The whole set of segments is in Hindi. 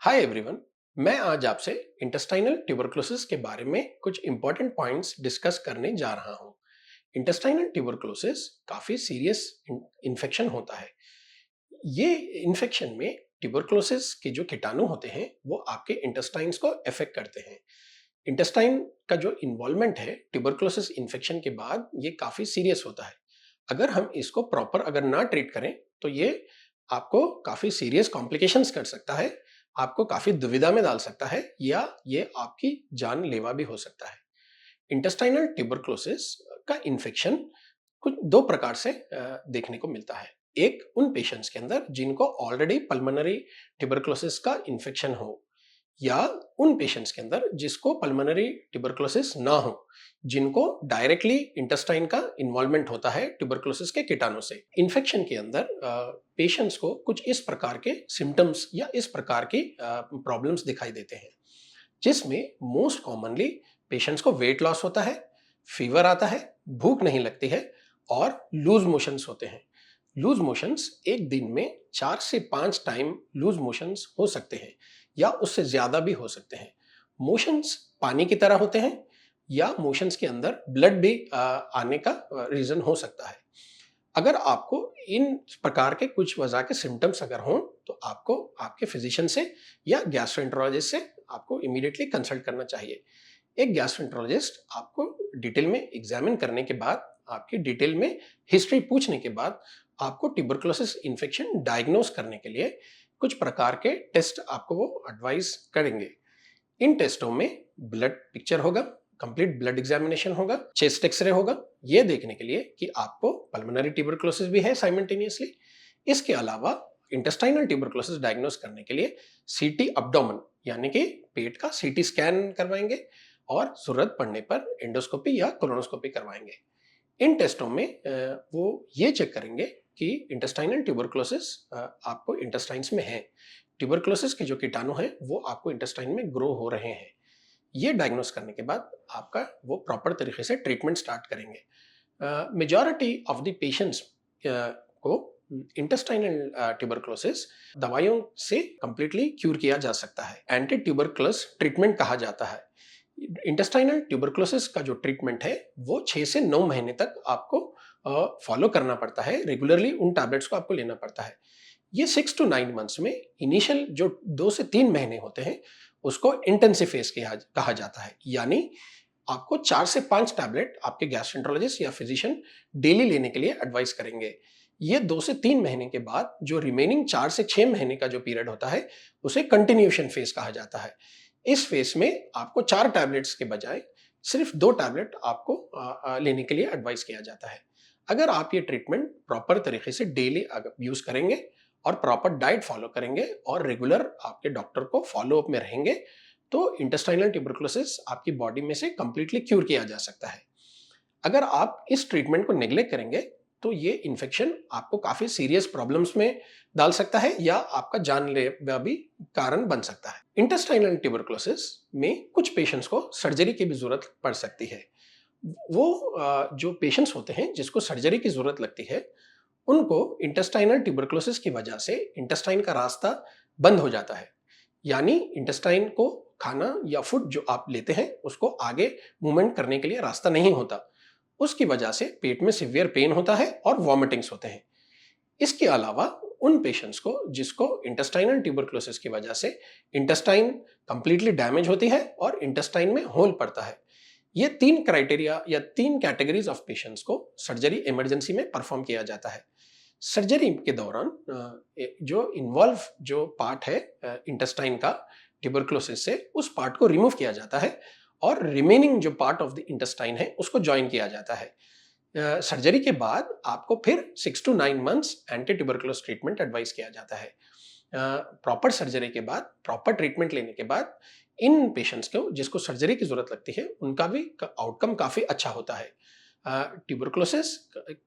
Hi everyone. मैं आज आपसे इंटेस्टाइनल ट्यूबरकुलोसिस के बारे में कुछ इंपॉर्टेंट पॉइंट्स डिस्कस करने जा रहा हूं। इंटेस्टाइनल ट्यूबरकुलोसिस काफी सीरियस इन्फेक्शन होता है। ये इन्फेक्शन में ट्यूबरकुलोसिस के जो कीटाणु होते हैं वो आपके इंटेस्टाइन्स को अफेक्ट करते हैं। इंटेस्टाइन का जो इन्वॉल्वमेंट है ट्यूबरकुलोसिस इन्फेक्शन के बाद ये काफी सीरियस होता है। अगर हम इसको प्रॉपर अगर ना ट्रीट करें तो ये आपको काफी सीरियस कॉम्प्लिकेशंस कर सकता है, आपको काफी दुविधा में डाल सकता है या ये आपकी जानलेवा भी हो सकता है। इंटेस्टाइनल ट्यूबरकुलोसिस का इन्फेक्शन कुछ दो प्रकार से देखने को मिलता है। एक उन पेशेंट्स के अंदर जिनको ऑलरेडी पल्मोनरी ट्यूबरकुलोसिस का इन्फेक्शन हो, या उन पेशेंट्स के अंदर जिसको पल्मोनरी ट्यूबरकुलोसिस ना हो, जिनको डायरेक्टली इंटेस्टाइन का इन्वॉल्वमेंट होता है ट्यूबरकुलोसिस के कीटाणु से। इन्फेक्शन के अंदर पेशेंट्स को कुछ इस प्रकार के सिम्टम्स या इस प्रकार की प्रॉब्लम्स दिखाई देते हैं, जिसमें मोस्ट कॉमनली पेशेंट्स को वेट लॉस होता है, फीवर आता है, भूख नहीं लगती है और लूज मोशंस होते हैं। लूज मोशंस एक दिन में 4 से 5 टाइम लूज मोशंस हो सकते हैं या उससे ज्यादा भी हो सकते हैं। मोशंस पानी की तरह होते हैं या मोशंस के अंदर ब्लड भी आने का रीजन हो सकता है। अगर आपको इन प्रकार के कुछ वजह के सिम्टम्स अगर हों तो आपको आपके फिजिशियन से या गैस्ट्रोएंटरोलॉजिस्ट से आपको इमीडिएटली कंसल्ट करना चाहिए। एक गैस्ट्रोएंटरोलॉजिस्ट आपको डिटेल में एग्जामिन करने के बाद, आपकी डिटेल में हिस्ट्री पूछने के बाद आपको ट्यूबरकुलोसिस इन्फेक्शन डायग्नोस करने के लिए कुछ प्रकार के टेस्ट आपको वो एडवाइस करेंगे। इन टेस्टों में ब्लड पिक्चर होगा, कंप्लीट ब्लड एग्जामिनेशन होगा, चेस्ट एक्सरे होगा, ये देखने के लिए कि आपको पल्मोनरी ट्यूबरकुलोसिस भी है साइमल्टेनियसली। इसके अलावा इंटेस्टाइनल ट्यूबरकुलोसिस डायग्नोस करने के लिए सीटी अब्डोमेन यानी कि पेट का सीटी स्कैन करवाएंगे और जरूरत पड़ने पर एंडोस्कोपी या कोलोनोस्कोपी करवाएंगे। इन टेस्टों में वो ये चेक करेंगे कि इंटेस्टाइनल ट्यूबरकुलोसिस आपको इंटेस्टाइन्स में है, ट्यूबरकुलोसिस के जो कीटाणु हैं वो आपको इंटेस्टाइन में ग्रो हो रहे हैं। ये डायग्नोस करने के बाद आपका वो प्रॉपर तरीके से ट्रीटमेंट स्टार्ट करेंगे। मेजॉरिटी ऑफ द पेशेंट्स को इंटेस्टाइनल ट्यूबरकुलोसिस दवाइयों से कंप्लीटली क्यूर किया जा सकता है। एंटी ट्यूबरकुलस ट्रीटमेंट कहा जाता है। इंटेस्टाइनल ट्यूबरकुलोसिस का जो ट्रीटमेंट है वो 6 से 9 महीने तक आपको फॉलो करना पड़ता है। रेगुलरली उन टैबलेट्स को आपको लेना पड़ता है। ये 6 टू 9 मंथ्स में इनिशियल जो 2 से 3 महीने होते हैं उसको इंटेंसिव फेज कहा जाता है। यानी आपको 4 से 5 टैबलेट आपके गैस्ट्रोएंटरोलॉजिस्ट या फिजिशियन डेली लेने के लिए एडवाइस करेंगे। ये 2 से 3 महीने के बाद जो रिमेनिंग 4 से 6 महीने का जो पीरियड होता है उसे कंटिन्यूएशन फेज कहा जाता है। इस फेज में आपको 4 टैबलेट्स के बजाय सिर्फ 2 टैबलेट आपको लेने के लिए एडवाइस किया जाता है। अगर आप ये ट्रीटमेंट प्रॉपर तरीके से डेली यूज करेंगे और प्रॉपर डाइट फॉलो करेंगे और रेगुलर आपके डॉक्टर को फॉलो अप में रहेंगे तो इंटेस्टाइनल ट्यूबरकुलोसिस आपकी बॉडी में से कंप्लीटली क्यूर किया जा सकता है। अगर आप इस ट्रीटमेंट को नेग्लेक्ट करेंगे तो ये इन्फेक्शन आपको काफी सीरियस प्रॉब्लम्स में डाल सकता है या आपका जानलेवा भी कारण बन सकता है। इंटेस्टाइनल ट्यूबरकुलोसिस में कुछ पेशेंट्स को सर्जरी की भी जरूरत पड़ सकती है। वो जो पेशेंट्स होते हैं जिसको सर्जरी की जरूरत लगती है उनको इंटेस्टाइनल ट्यूबरकुलोसिस की वजह से इंटेस्टाइन का रास्ता बंद हो जाता है। यानी इंटेस्टाइन को खाना या फूड जो आप लेते हैं उसको आगे मूवमेंट करने के लिए रास्ता नहीं होता। उसकी वजह से पेट में सीवियर पेन होता है और वॉमिटिंग्स होते हैं। इसके अलावा उन पेशेंट्स को जिसको इंटेस्टाइनल ट्यूबरकुलोसिस की वजह से इंटेस्टाइन कंप्लीटली डैमेज होती है और इंटेस्टाइन में होल पड़ता है, ये 3 क्राइटेरिया या 3 कैटेगरीज ऑफ पेशेंट्स को सर्जरी इमरजेंसी में परफॉर्म किया जाता है। सर्जरी के दौरान जो इन्वॉल्व जो पार्ट है इंटेस्टाइन का ट्यूबरकुलोसिस से, उस पार्ट को रिमूव किया जाता है और रिमेनिंग जो पार्ट ऑफ द इंटेस्टाइन है उसको ज्वाइन किया जाता है। सर्जरी के बाद आपको फिर 6 to 9 months anti tuberculosis treatment advice किया जाता है। प्रॉपर सर्जरी के बाद, प्रॉपर ट्रीटमेंट लेने के बाद इन पेशेंट्स को जिसको सर्जरी की जरूरत लगती है उनका भी आउटकम काफी अच्छा होता है। ट्यूबरकुलोसिस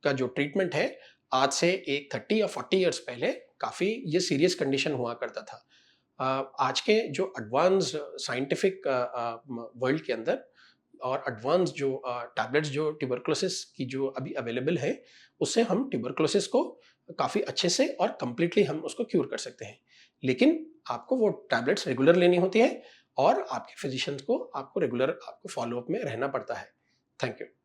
का जो ट्रीटमेंट है आज से एक 30 या 40 इयर्स पहले काफी ये सीरियस कंडीशन हुआ करता था। आज के जो एडवांस्ड साइंटिफिक वर्ल्ड के अंदर और एडवांस जो टैबलेट्स जो ट्यूबरकुलोसिस की जो अभी अवेलेबल है उससे हम ट्यूबरकुलोसिस को काफ़ी अच्छे से और कंप्लीटली हम उसको क्यूर कर सकते हैं। लेकिन आपको वो टैबलेट्स रेगुलर लेनी होती है और आपके फिजिशियंस को आपको रेगुलर आपको फॉलोअप में रहना पड़ता है। Thank you.